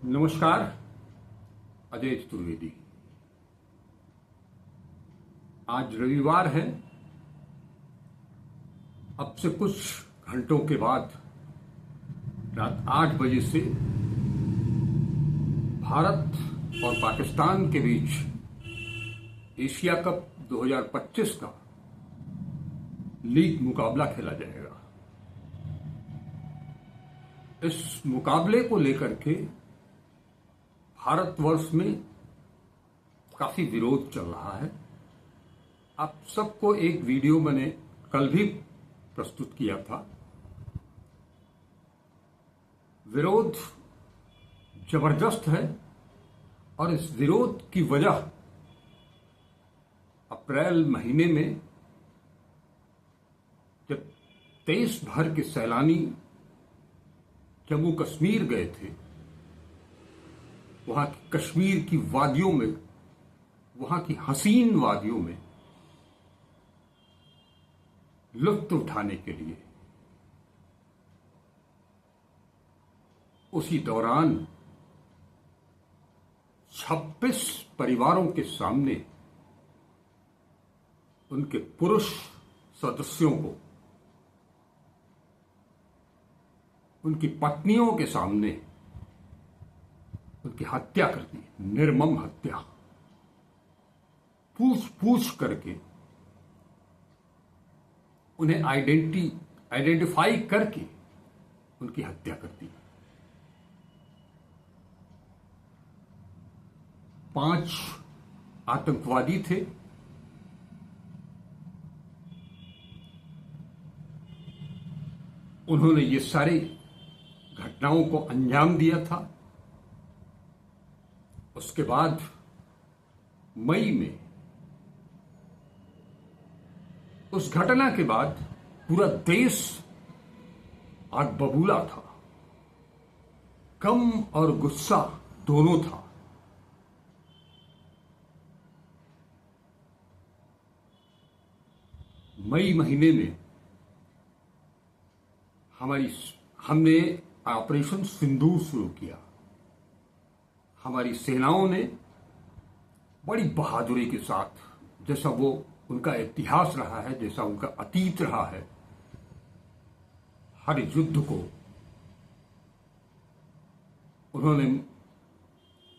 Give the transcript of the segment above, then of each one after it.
नमस्कार। अजय चतुर्वेदी। आज रविवार है। अब से कुछ घंटों के बाद रात 8 बजे से भारत और पाकिस्तान के बीच एशिया कप 2025 का लीग मुकाबला खेला जाएगा। इस मुकाबले को लेकर के भारतवर्ष में काफी विरोध चल रहा है। आप सबको एक वीडियो मैंने कल भी प्रस्तुत किया था। विरोध जबरदस्त है और इस विरोध की वजह अप्रैल महीने में जब देश भर के सैलानी जम्मू कश्मीर गए थे, वहां की कश्मीर की वादियों में, वहां की हसीन वादियों में लुत्फ उठाने के लिए, उसी दौरान 26 परिवारों के सामने उनके पुरुष सदस्यों को, उनकी पत्नियों के सामने उनकी हत्या कर दी। निर्मम हत्या। पूछ पूछ करके उन्हें आइडेंटिफाई करके उनकी हत्या कर दी। 5 आतंकवादी थे। उन्होंने ये सारी घटनाओं को अंजाम दिया था। उसके बाद मई में, उस घटना के बाद पूरा देश आग बबूला था। गम और गुस्सा दोनों था। मई महीने में हमने ऑपरेशन सिंदूर शुरू किया। हमारी सेनाओं ने बड़ी बहादुरी के साथ, जैसा वो उनका इतिहास रहा है, जैसा उनका अतीत रहा है, हर युद्ध को उन्होंने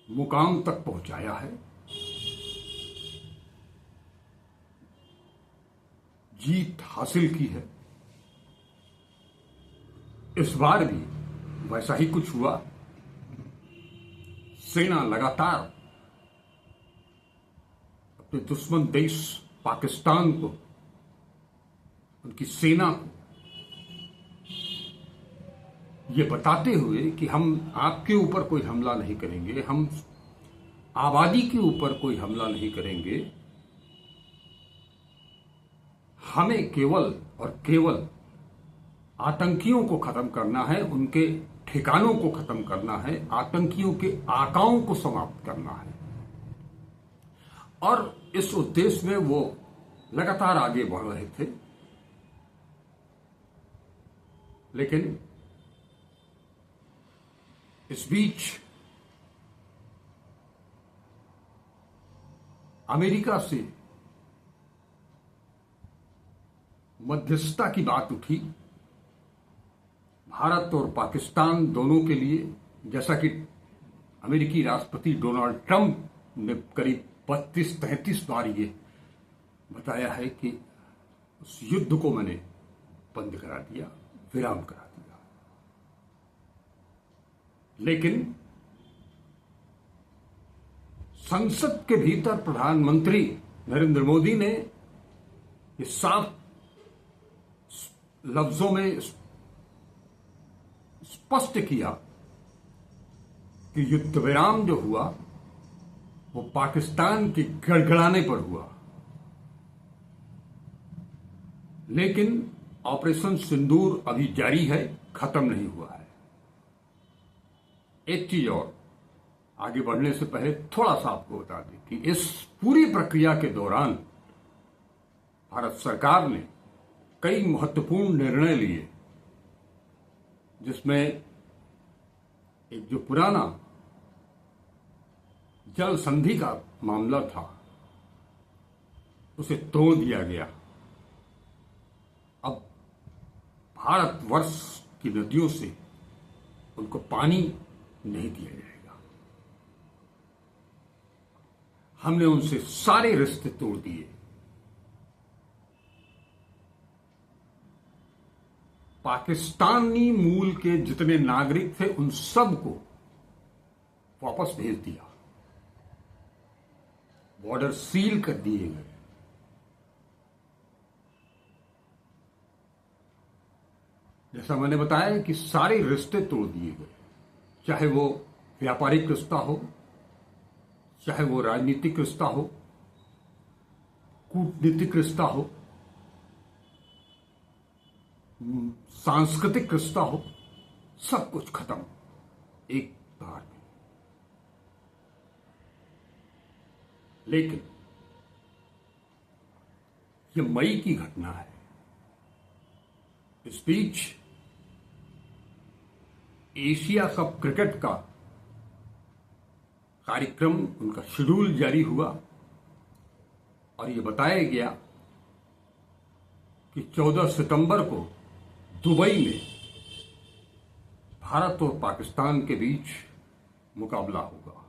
मुकाम तक पहुंचाया है। जीत हासिल की है। इस बार भी वैसा ही कुछ हुआ। सेना लगातार अपने दुश्मन देश पाकिस्तान को, उनकी सेना को ये बताते हुए कि हम आपके ऊपर कोई हमला नहीं करेंगे, हम आबादी के ऊपर कोई हमला नहीं करेंगे, हमें केवल और केवल आतंकियों को खत्म करना है, उनके ठिकानों को खत्म करना है, आतंकियों के आकाओं को समाप्त करना है। और इस उद्देश्य में वो लगातार आगे बढ़ रहे थे। लेकिन इस बीच अमेरिका से मध्यस्थता की बात उठी। भारत और पाकिस्तान दोनों के लिए, जैसा कि अमेरिकी राष्ट्रपति डोनाल्ड ट्रंप ने करीब 32-33 बार ये बताया है कि उस युद्ध को मैंने बंद करा दिया, विराम करा दिया। लेकिन संसद के भीतर प्रधानमंत्री नरेंद्र मोदी ने ये साफ लफ्जों में स्पष्ट किया कि युद्ध विराम जो हुआ वो पाकिस्तान के गड़गड़ाने पर हुआ। लेकिन ऑपरेशन सिंदूर अभी जारी है, खत्म नहीं हुआ है। एक चीज और, आगे बढ़ने से पहले थोड़ा सा आपको बता दें कि इस पूरी प्रक्रिया के दौरान भारत सरकार ने कई महत्वपूर्ण निर्णय लिए, जिसमें एक जो पुराना जल संधि का मामला था, उसे तोड़ दिया गया। अब भारतवर्ष की नदियों से उनको पानी नहीं दिया जाएगा। हमने उनसे सारे रिश्ते तोड़ दिए। पाकिस्तानी मूल के जितने नागरिक थे उन सब को वापस भेज दिया। बॉर्डर सील कर दिए गए। जैसा मैंने बताया कि सारे रिश्ते तोड़ दिए गए, चाहे वो व्यापारिक रिश्ता हो, चाहे वो राजनीतिक रिश्ता हो, कूटनीतिक रिश्ता हो, सांस्कृतिक रिश्ता हो, सब कुछ खत्म एक बार में। लेकिन ये मई की घटना है। इस बीच एशिया कप क्रिकेट का कार्यक्रम, उनका शेड्यूल जारी हुआ और ये बताया गया कि 14 सितंबर को दुबई में भारत और पाकिस्तान के बीच मुकाबला होगा।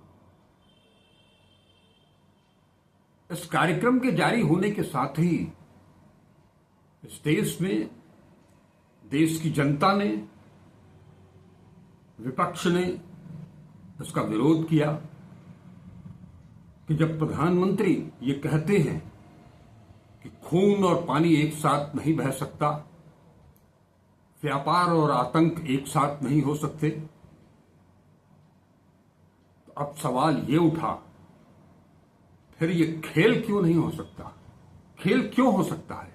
इस कार्यक्रम के जारी होने के साथ ही इस देश में, देश की जनता ने, विपक्ष ने इसका विरोध किया कि जब प्रधानमंत्री ये कहते हैं कि खून और पानी एक साथ नहीं बह सकता, व्यापार और आतंक एक साथ नहीं हो सकते, तो अब सवाल ये उठा, फिर ये खेल क्यों नहीं हो सकता? खेल क्यों हो सकता है?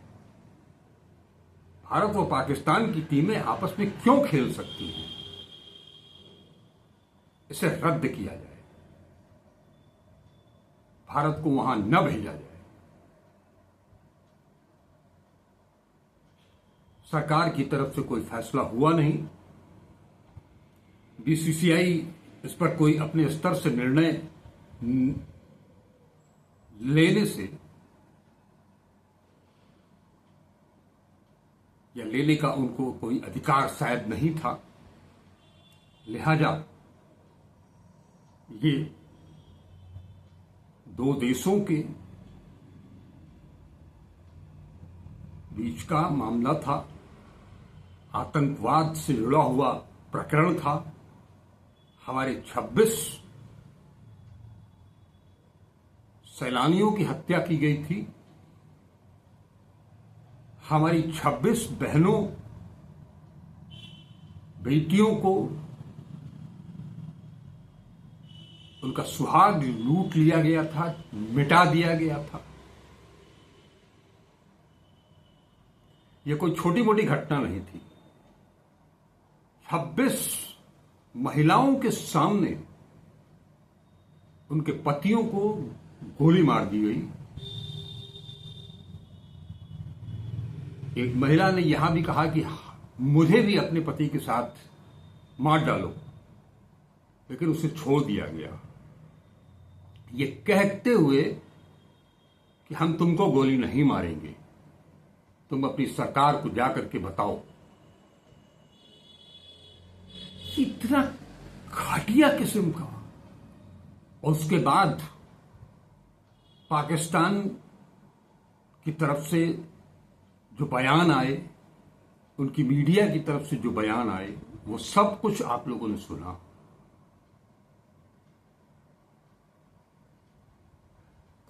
भारत और पाकिस्तान की टीमें आपस में क्यों खेल सकती हैं? इसे रद्द किया जाए, भारत को वहां न भेजा जाए। सरकार की तरफ से कोई फैसला हुआ नहीं। बीसीसीआई इस पर कोई अपने स्तर से निर्णय लेने से या लेने का उनको कोई अधिकार शायद नहीं था। लिहाजा ये दो देशों के बीच का मामला था, आतंकवाद से जुड़ा हुआ प्रकरण था। हमारे 26 सैलानियों की हत्या की गई थी। हमारी 26 बहनों, बेटियों को उनका सुहाग लूट लिया गया था, मिटा दिया गया था। यह कोई छोटी मोटी घटना नहीं थी। 26 महिलाओं के सामने उनके पतियों को गोली मार दी गई। एक महिला ने यहां भी कहा कि मुझे भी अपने पति के साथ मार डालो, लेकिन उसे छोड़ दिया गया, ये कहते हुए कि हम तुमको गोली नहीं मारेंगे, तुम अपनी सरकार को जाकर के बताओ। इतना घटिया किस्म का। और उसके बाद पाकिस्तान की तरफ से जो बयान आए, उनकी मीडिया की तरफ से जो बयान आए, वो सब कुछ आप लोगों ने सुना।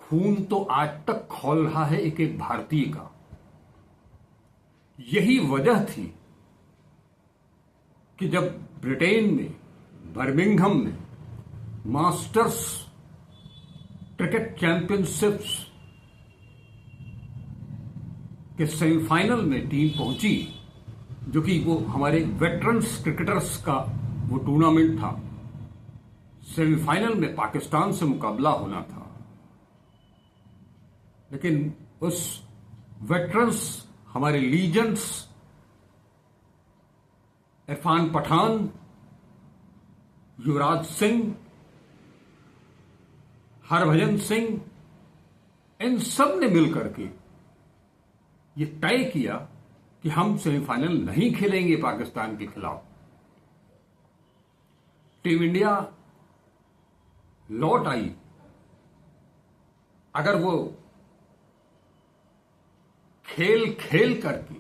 खून तो आज तक खौल रहा है एक एक भारतीय का। यही वजह थी कि जब ब्रिटेन में, बर्मिंघम में मास्टर्स क्रिकेट चैंपियनशिप्स के सेमीफाइनल में टीम पहुंची, जो कि वो हमारे वेटरन्स क्रिकेटर्स का वो टूर्नामेंट था, सेमीफाइनल में पाकिस्तान से मुकाबला होना था। लेकिन उस वेटरन्स, हमारे लीजेंड्स इरफान पठान, युवराज सिंह हरभजन सिंह, इन सब ने मिलकर के ये तय किया कि हम सेमीफाइनल नहीं खेलेंगे पाकिस्तान के खिलाफ। टीम इंडिया लौट आई। अगर वो खेल खेल करके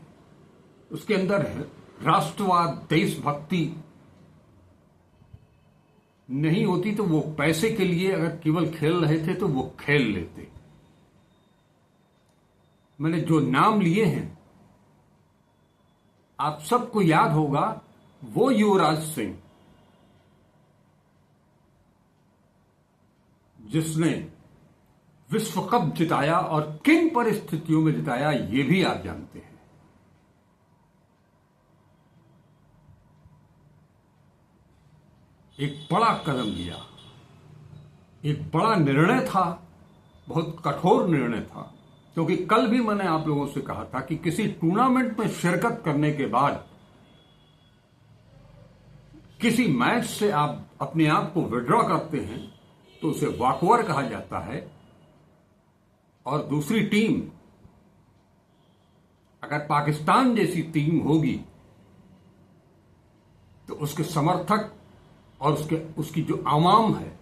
उसके अंदर राष्ट्रवाद, देशभक्ति नहीं होती तो वो पैसे के लिए अगर केवल खेल रहे थे तो वो खेल लेते। मैंने जो नाम लिए हैं आप सबको याद होगा, वो युवराज सिंह जिसने विश्व कप जिताया और किन परिस्थितियों में जिताया ये भी आप जानते हैं। एक बड़ा कदम लिया, एक बड़ा निर्णय था, बहुत कठोर निर्णय था, क्योंकि कल भी मैंने आप लोगों से कहा था कि किसी टूर्नामेंट में शिरकत करने के बाद किसी मैच से आप अपने आप को विड्रॉ करते हैं तो उसे वॉकओवर कहा जाता है। और दूसरी टीम, अगर पाकिस्तान जैसी टीम होगी तो उसके समर्थक और उसकी जो आवाम है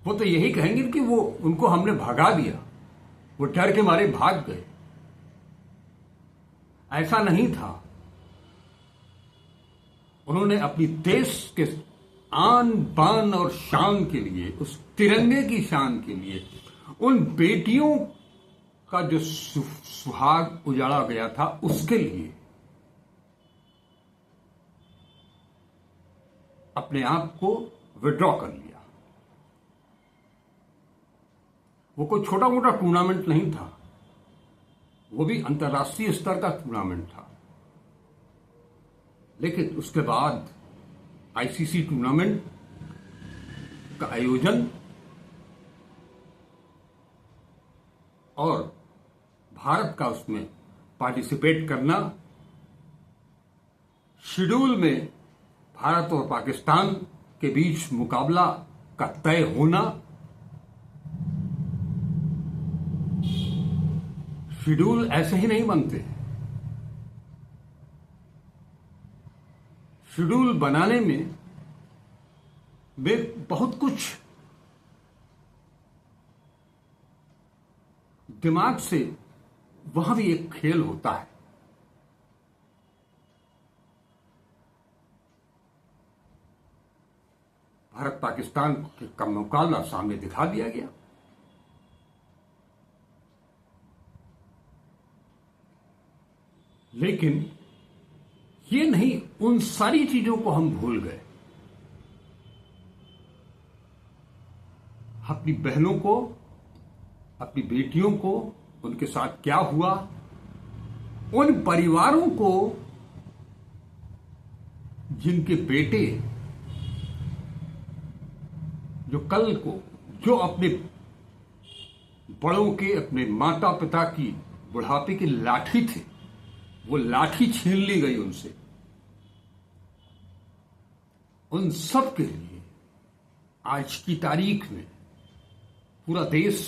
वो तो यही कहेंगे कि वो उनको हमने भगा दिया, वो डर के मारे भाग गए। ऐसा नहीं था। उन्होंने अपनी देश के आन बान और शान के लिए, उस तिरंगे की शान के लिए, उन बेटियों का जो सुहाग उजाड़ा गया था उसके लिए अपने आप को विड्रॉ कर लिया। वो कोई छोटा मोटा टूर्नामेंट नहीं था, वो भी अंतर्राष्ट्रीय स्तर का टूर्नामेंट था। लेकिन उसके बाद आईसीसी टूर्नामेंट का आयोजन और भारत का उसमें पार्टिसिपेट करना, शेड्यूल में भारत और पाकिस्तान के बीच मुकाबला का तय होना, शेड्यूल ऐसे ही नहीं बनते। शेड्यूल बनाने में वे बहुत कुछ दिमाग से, वहां भी एक खेल होता है। भारत पाकिस्तान का मुकाबला सामने दिखा दिया गया। लेकिन ये नहीं, उन सारी चीजों को हम भूल गए। अपनी बहनों को, अपनी बेटियों को, उनके साथ क्या हुआ, उन परिवारों को जिनके बेटे जो कल को, जो अपने बड़ों के, अपने माता पिता की बुढ़ापे की लाठी थे, वो लाठी छीन ली गई उनसे। उन सब के लिए आज की तारीख में पूरा देश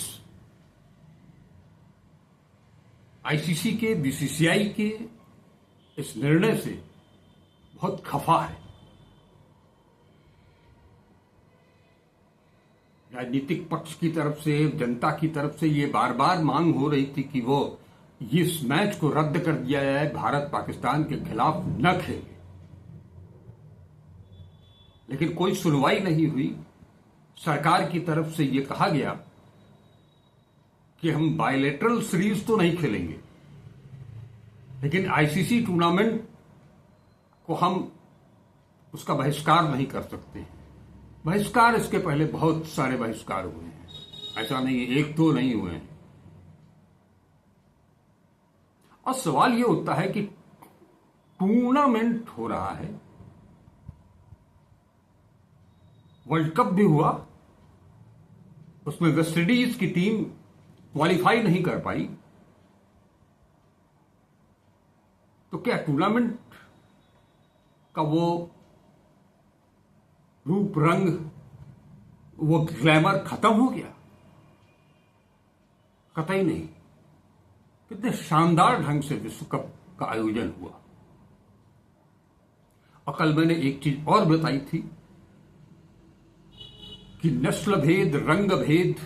आईसीसी के, बीसीसीआई के इस निर्णय से बहुत खफा है। राजनीतिक पक्ष की तरफ से, जनता की तरफ से ये बार बार मांग हो रही थी कि वो इस मैच को रद्द कर दिया जाए, भारत पाकिस्तान के खिलाफ न खेले। लेकिन कोई सुनवाई नहीं हुई। सरकार की तरफ से ये कहा गया कि हम बायलैटरल सीरीज तो नहीं खेलेंगे, लेकिन आईसीसी टूर्नामेंट को हम उसका बहिष्कार नहीं कर सकते। बहिष्कार इसके पहले बहुत सारे बहिष्कार हुए हैं, ऐसा नहीं है, एक दो नहीं हुए हैं। और सवाल यह उठता है कि टूर्नामेंट हो रहा है, वर्ल्ड कप भी हुआ, उसमें वेस्टइंडीज की टीम क्वालिफाई नहीं कर पाई, तो क्या टूर्नामेंट का वो रूप रंग वो ग्लैमर खत्म हो गया? कतई नहीं। कितने शानदार ढंग से विश्व कप का आयोजन हुआ। और कल मैंने एक चीज और बताई थी कि नस्ल भेद, रंग भेद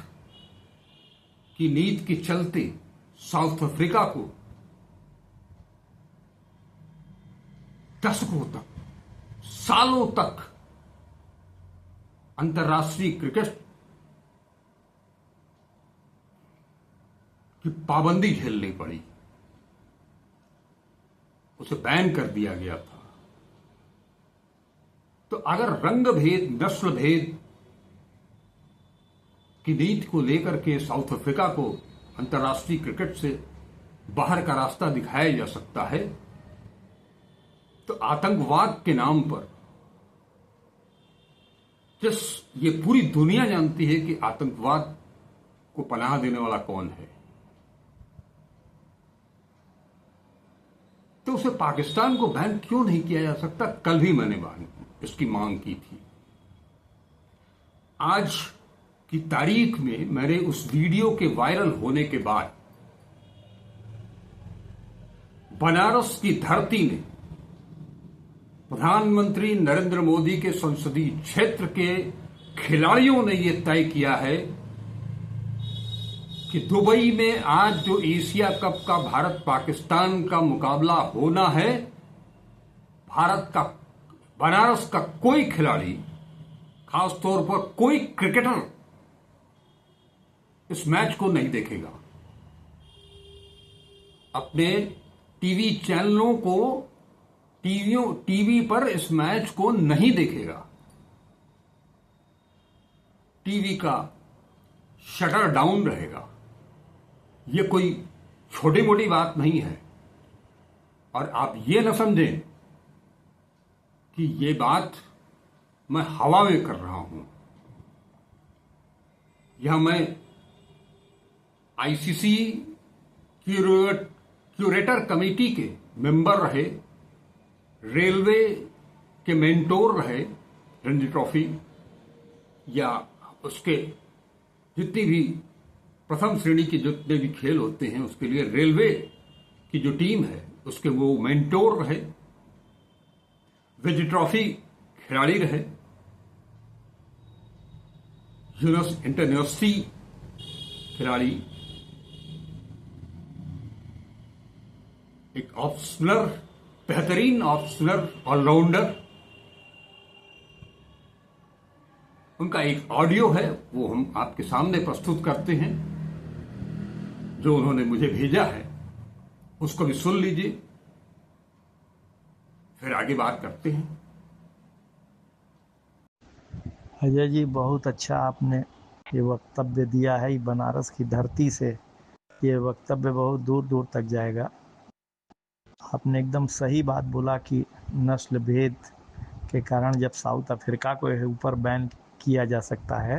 की नीति के चलते साउथ अफ्रीका को दशकों तक, सालों तक अंतर्राष्ट्रीय क्रिकेट की पाबंदी झेलनी पड़ी, उसे बैन कर दिया गया था। तो अगर रंग भेद, नस्ल भेद की नीति को लेकर के साउथ अफ्रीका को अंतर्राष्ट्रीय क्रिकेट से बाहर का रास्ता दिखाया जा सकता है, तो आतंकवाद के नाम पर ये पूरी दुनिया जानती है कि आतंकवाद को पनाह देने वाला कौन है, तो उसे पाकिस्तान को बैन क्यों नहीं किया जा सकता? कल भी मैंने इसकी मांग की थी। आज की तारीख में मैंने उस वीडियो के वायरल होने के बाद बनारस की धरती ने प्रधानमंत्री नरेंद्र मोदी के संसदीय क्षेत्र के खिलाड़ियों ने यह तय किया है कि दुबई में आज जो एशिया कप का भारत पाकिस्तान का मुकाबला होना है, भारत का, बनारस का कोई खिलाड़ी, खासतौर पर कोई क्रिकेटर इस मैच को नहीं देखेगा। अपने टीवी चैनलों को, टीवी पर इस मैच को नहीं देखेगा। टीवी का शटर डाउन रहेगा। यह कोई छोटी मोटी बात नहीं है। और आप ये न समझें कि ये बात मैं हवा में कर रहा हूं। यह मैं आईसीसी क्यूरेटर कमेटी के मेंबर रहे, रेलवे के मेंटोर रहे, रणजी ट्रॉफी या उसके जितनी भी प्रथम श्रेणी के जितने भी खेल होते हैं उसके लिए रेलवे की जो टीम है उसके वो मेंटोर रहे, रणजी ट्रॉफी खिलाड़ी रहे, इंटरयूनिवर्सिटी खिलाड़ी, एक ऑफ स्पिनर, बेहतरीन ऑफ स्पिनर, ऑलराउंडर। उनका एक ऑडियो है, वो हम आपके सामने प्रस्तुत करते हैं, जो उन्होंने मुझे भेजा है, उसको भी सुन लीजिए, फिर आगे बात करते हैं। अजय जी, बहुत अच्छा आपने ये वक्तव्य दिया है। बनारस की धरती से ये वक्तव्य बहुत दूर दूर तक जाएगा। आपने एकदम सही बात बोला कि नस्ल भेद के कारण जब साउथ अफ्रीका को ऊपर बैन किया जा सकता है,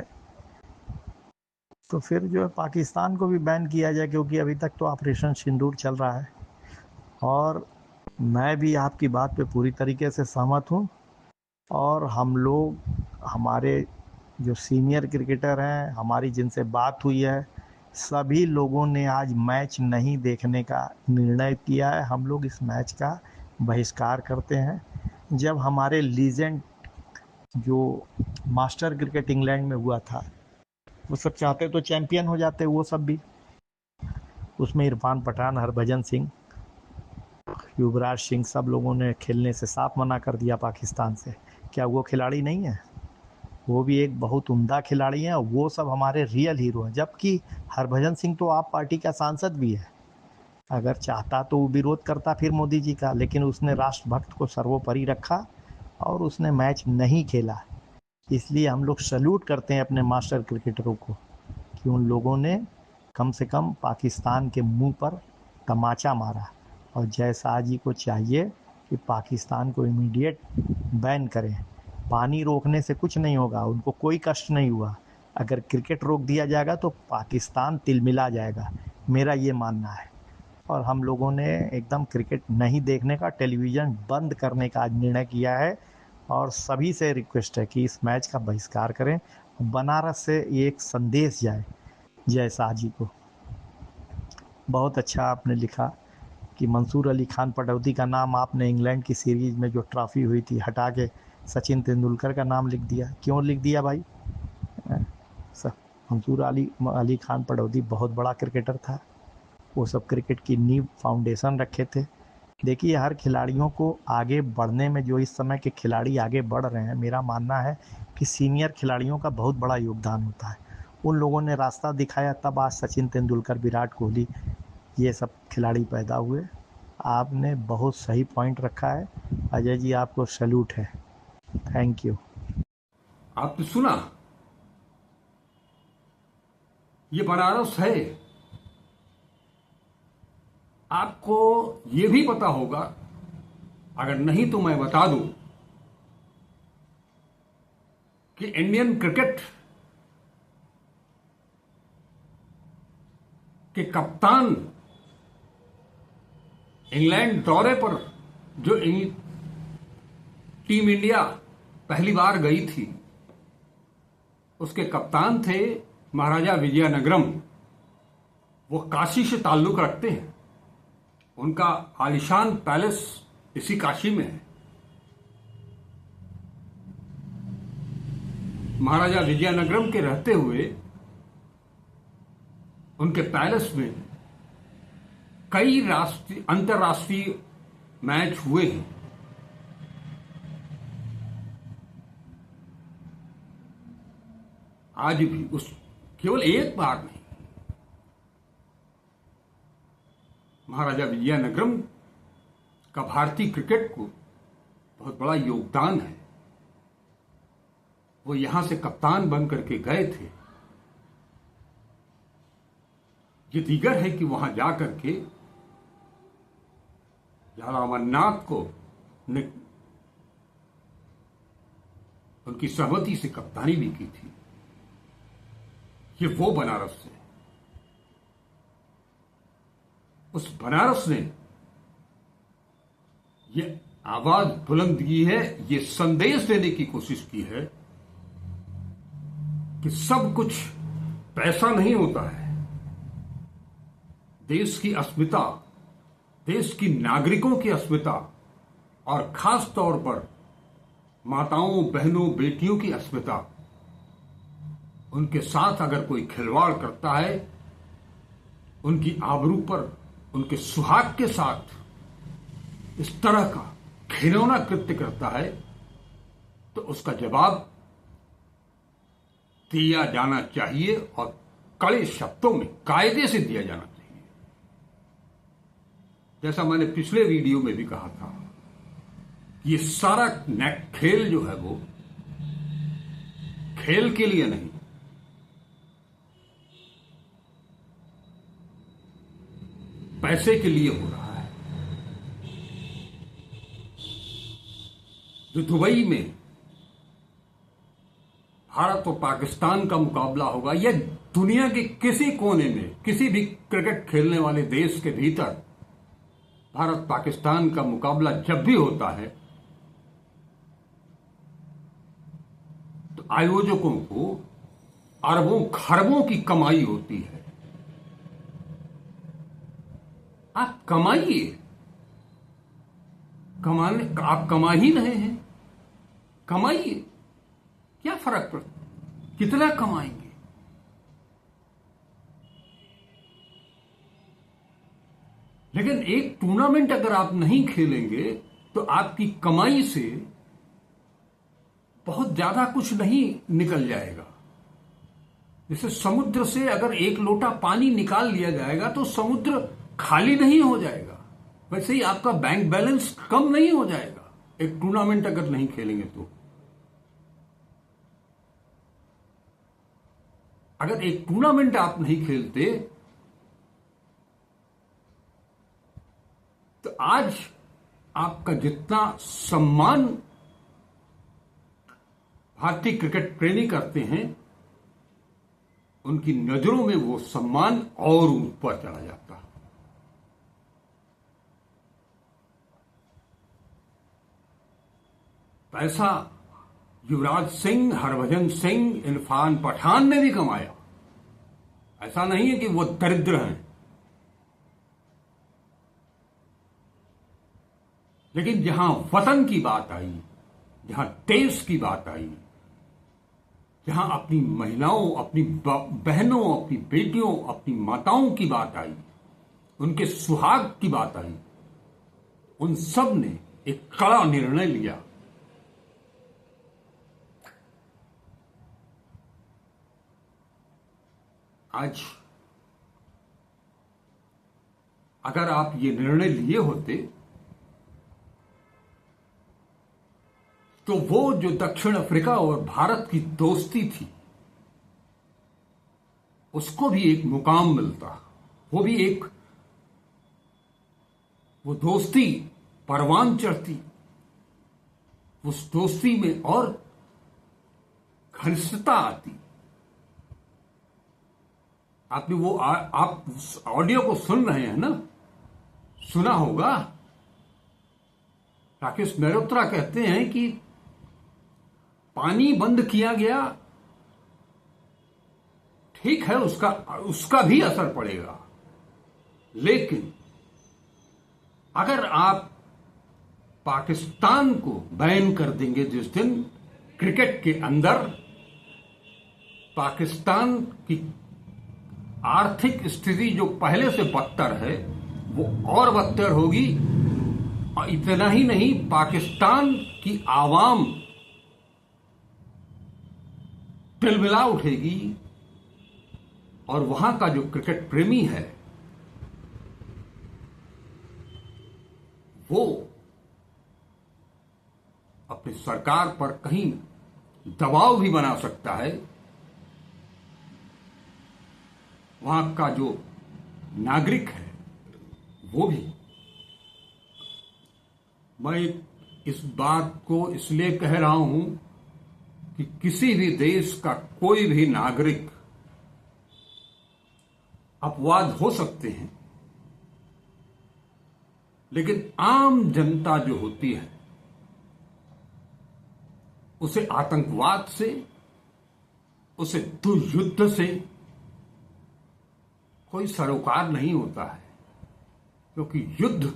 तो फिर जो है पाकिस्तान को भी बैन किया जाए, क्योंकि अभी तक तो ऑपरेशन सिंदूर चल रहा है। और मैं भी आपकी बात पे पूरी तरीके से सहमत हूँ। और हम लोग, हमारे जो सीनियर क्रिकेटर हैं, हमारी जिनसे बात हुई है, सभी लोगों ने आज मैच नहीं देखने का निर्णय किया है। हम लोग इस मैच का बहिष्कार करते हैं। जब हमारे लीजेंड जो मास्टर क्रिकेट इंग्लैंड में हुआ था, वो सब चाहते तो चैंपियन हो जाते, वो सब भी। उसमें इरफान पठान, हरभजन सिंह, युवराज सिंह, सब लोगों ने खेलने से साफ मना कर दिया पाकिस्तान से। क्या वो खिलाड़ी नहीं है? वो भी एक बहुत उम्दा खिलाड़ी हैं। वो सब हमारे रियल हीरो हैं। जबकि हरभजन सिंह तो आप पार्टी का सांसद भी है। अगर चाहता तो वो विरोध करता फिर मोदी जी का, लेकिन उसने राष्ट्रभक्त को सर्वोपरि रखा और उसने मैच नहीं खेला। इसलिए हम लोग सैल्यूट करते हैं अपने मास्टर क्रिकेटरों को कि उन लोगों ने कम से कम पाकिस्तान के मुंह पर तमाचा मारा। और जयशाह जी को चाहिए कि पाकिस्तान को इमीडिएट बैन करें। पानी रोकने से कुछ नहीं होगा, उनको कोई कष्ट नहीं हुआ। अगर क्रिकेट रोक दिया जाएगा तो पाकिस्तान तिलमिला जाएगा, मेरा ये मानना है। और हम लोगों ने एकदम क्रिकेट नहीं देखने का, टेलीविज़न बंद करने का आज निर्णय किया है। और सभी से रिक्वेस्ट है कि इस मैच का बहिष्कार करें बनारस से ये एक संदेश जाए जय शाह जी को। बहुत अच्छा आपने लिखा कि मंसूर अली खान पटौदी का नाम आपने इंग्लैंड की सीरीज में जो ट्रॉफी हुई थी हटा के सचिन तेंदुलकर का नाम लिख दिया। क्यों लिख दिया भाई? स- मंसूर अली खान पटौदी बहुत बड़ा क्रिकेटर था। वो सब क्रिकेट की नींव फाउंडेशन रखे थे। देखिए, हर खिलाड़ियों को आगे बढ़ने में, जो इस समय के खिलाड़ी आगे बढ़ रहे हैं, मेरा मानना है कि सीनियर खिलाड़ियों का बहुत बड़ा योगदान होता है। उन लोगों ने रास्ता दिखाया, तब आज सचिन तेंदुलकर, विराट कोहली, ये सब खिलाड़ी पैदा हुए। आपने बहुत सही पॉइंट रखा है अजय जी, आपको सैल्यूट है। Thank you. आपने सुना, ये बनारस है। आपको ये भी पता होगा, अगर नहीं तो मैं बता दूं, कि इंडियन क्रिकेट के कप्तान इंग्लैंड दौरे पर जो टीम इंडिया पहली बार गई थी, उसके कप्तान थे महाराजा विजयनगरम। वो काशी से ताल्लुक रखते हैं। उनका आलिशान पैलेस इसी काशी में है। महाराजा विजयनगरम के रहते हुए उनके पैलेस में कई अंतर्राष्ट्रीय मैच हुए हैं। आज भी उस केवल एक बार नहीं, महाराजा विजयनगरम का भारतीय क्रिकेट को बहुत बड़ा योगदान है। वो यहां से कप्तान बन करके गए थे। ये दीगर है कि वहां जाकर के झाला अमरनाथ को उनकी सहमति से कप्तानी भी की थी। ये वो बनारस है। उस बनारस ने ये आवाज बुलंद की है, ये संदेश देने की कोशिश की है कि सब कुछ पैसा नहीं होता है। देश की अस्मिता, देश की नागरिकों की अस्मिता, और खास तौर पर माताओं, बहनों, बेटियों की अस्मिता, उनके साथ अगर कोई खिलवाड़ करता है, उनकी आबरू पर, उनके सुहाग के साथ इस तरह का घिनौना कृत्य करता है, तो उसका जवाब दिया जाना चाहिए, और कड़े शब्दों में, कायदे से दिया जाना चाहिए। जैसा मैंने पिछले वीडियो में भी कहा था, ये सारा खेल जो है वो खेल के लिए नहीं, पैसे के लिए हो रहा है। जो दुबई में भारत और पाकिस्तान का मुकाबला होगा, या दुनिया के किसी कोने में किसी भी क्रिकेट खेलने वाले देश के भीतर भारत पाकिस्तान का मुकाबला जब भी होता है, तो आयोजकों को अरबों खरबों की कमाई होती है। आप कमाइए, आप कमा ही रहे हैं, कमाइए, क्या फर्क पड़ता, कितना कमाएंगे। लेकिन एक टूर्नामेंट अगर आप नहीं खेलेंगे, तो आपकी कमाई से बहुत ज्यादा कुछ नहीं निकल जाएगा। जैसे समुद्र से अगर एक लोटा पानी निकाल लिया जाएगा तो समुद्र खाली नहीं हो जाएगा, वैसे ही आपका बैंक बैलेंस कम नहीं हो जाएगा एक टूर्नामेंट अगर नहीं खेलेंगे तो। अगर एक टूर्नामेंट आप नहीं खेलते, तो आज आपका जितना सम्मान भारतीय क्रिकेट प्रेमी करते हैं, उनकी नजरों में वो सम्मान और ऊपर चला जाता। पैसा युवराज सिंह, हरभजन सिंह, इरफान पठान ने भी कमाया। ऐसा नहीं है कि वो दरिद्र हैं, लेकिन जहां वतन की बात आई, जहां देश की बात आई, जहां अपनी महिलाओं, अपनी बहनों, अपनी बेटियों, अपनी माताओं की बात आई, उनके सुहाग की बात आई, उन सब ने एक कड़ा निर्णय लिया। आज अगर आप ये निर्णय लिए होते तो वो जो दक्षिण अफ्रीका और भारत की दोस्ती थी उसको भी एक मुकाम मिलता, वो भी एक, वो दोस्ती परवान चढ़ती, उस दोस्ती में और घनिष्ठता आती। आपने वो आप ऑडियो को सुन रहे हैं ना, सुना होगा। राकेश मेहरोत्रा कहते हैं कि पानी बंद किया गया, ठीक है, उसका भी असर पड़ेगा, लेकिन अगर आप पाकिस्तान को बैन कर देंगे जिस दिन, क्रिकेट के अंदर पाकिस्तान की आर्थिक स्थिति जो पहले से बदतर है वो और बदतर होगी। और इतना ही नहीं, पाकिस्तान की आवाम तिलमिला उठेगी और वहां का जो क्रिकेट प्रेमी है वो अपनी सरकार पर कहीं दबाव भी बना सकता है। वहां का जो नागरिक है वो भी। मैं इस बात को इसलिए कह रहा हूं कि किसी भी देश का कोई भी नागरिक, अपवाद हो सकते हैं, लेकिन आम जनता जो होती है उसे आतंकवाद से, उसे दुर्युद्ध से कोई सरोकार नहीं होता है। क्योंकि युद्ध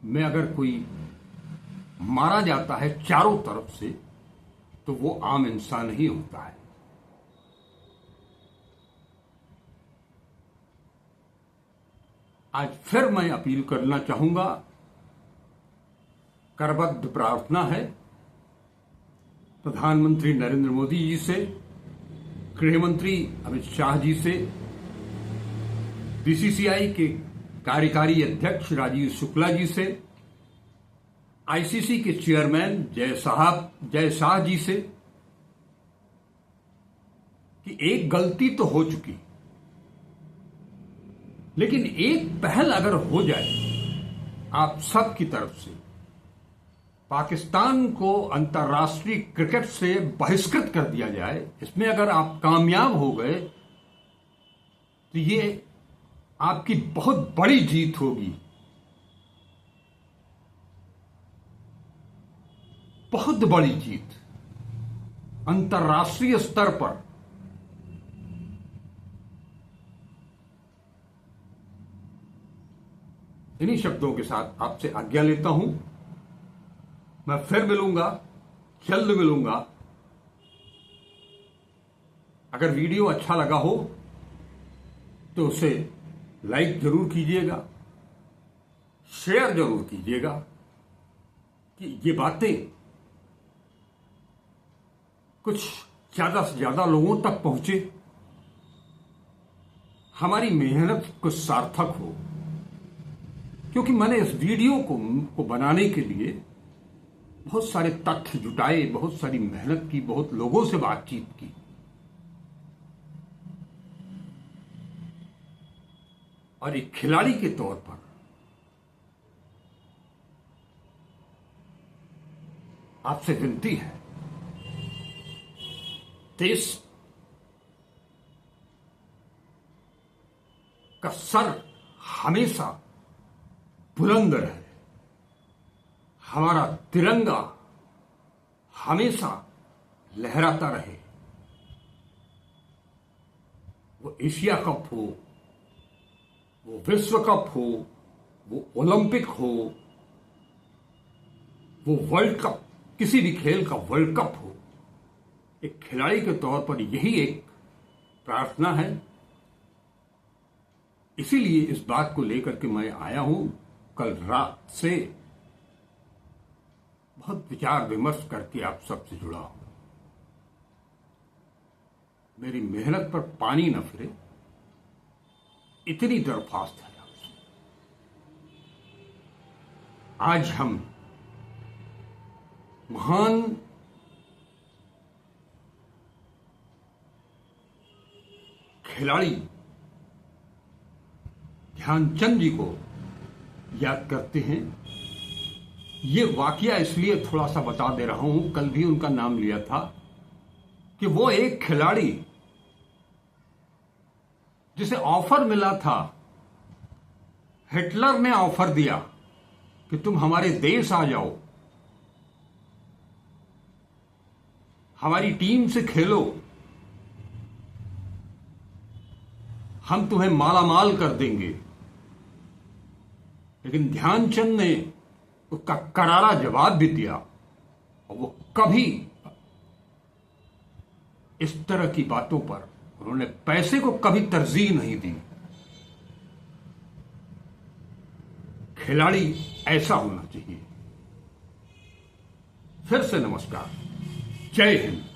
में अगर कोई मारा जाता है चारों तरफ से तो वो आम इंसान ही होता है। आज फिर मैं अपील करना चाहूंगा, करबद्ध प्रार्थना है प्रधानमंत्री नरेंद्र मोदी जी से, गृह मंत्री अमित शाह जी से, बीसीसीआई के कार्यकारी अध्यक्ष राजीव शुक्ला जी से, आईसीसी के चेयरमैन जय शाह जी से कि एक गलती तो हो चुकी, लेकिन एक पहल अगर हो जाए आप सब की तरफ से, पाकिस्तान को अंतर्राष्ट्रीय क्रिकेट से बहिष्कृत कर दिया जाए, इसमें अगर आप कामयाब हो गए तो ये आपकी बहुत बड़ी जीत होगी, बहुत बड़ी जीत अंतर्राष्ट्रीय स्तर पर। इन्हीं शब्दों के साथ आपसे आज्ञा लेता हूं। मैं फिर मिलूंगा, जल्द मिलूंगा। अगर वीडियो अच्छा लगा हो तो उसे लाइक जरूर कीजिएगा, शेयर जरूर कीजिएगा कि ये बातें कुछ ज्यादा से ज्यादा लोगों तक पहुंचे, हमारी मेहनत कुछ सार्थक हो। क्योंकि मैंने इस वीडियो को बनाने के लिए बहुत सारे तथ्य जुटाए, बहुत सारी मेहनत की, बहुत लोगों से बातचीत की। और एक खिलाड़ी के तौर पर आपसे विनती है, देश का सर हमेशा बुलंद रहे, हमारा तिरंगा हमेशा लहराता रहे। वो एशिया कप हो, वो विश्व कप हो, वो ओलंपिक हो, वो वर्ल्ड कप, किसी भी खेल का वर्ल्ड कप हो, एक खिलाड़ी के तौर पर यही एक प्रार्थना है। इसीलिए इस बात को लेकर के मैं आया हूं। कल रात से बहुत विचार विमर्श करके आप सबसे जुड़ा हूं। मेरी मेहनत पर पानी न फिरे, इतनी दरख्वास्त है आपसे। आज हम महान खिलाड़ी ध्यानचंद जी को याद करते हैं। ये वाकया इसलिए थोड़ा सा बता दे रहा हूं, कल भी उनका नाम लिया था, कि वो एक खिलाड़ी जिसे ऑफर मिला था, हिटलर ने ऑफर दिया कि तुम हमारे देश आ जाओ, हमारी टीम से खेलो, हम तुम्हें मालामाल कर देंगे। लेकिन ध्यानचंद ने उसका करारा जवाब भी दिया और वो कभी इस तरह की बातों पर उन्होंने पैसे को कभी तरजीह नहीं दी। खिलाड़ी ऐसा होना चाहिए। फिर से नमस्कार, जय हिंद।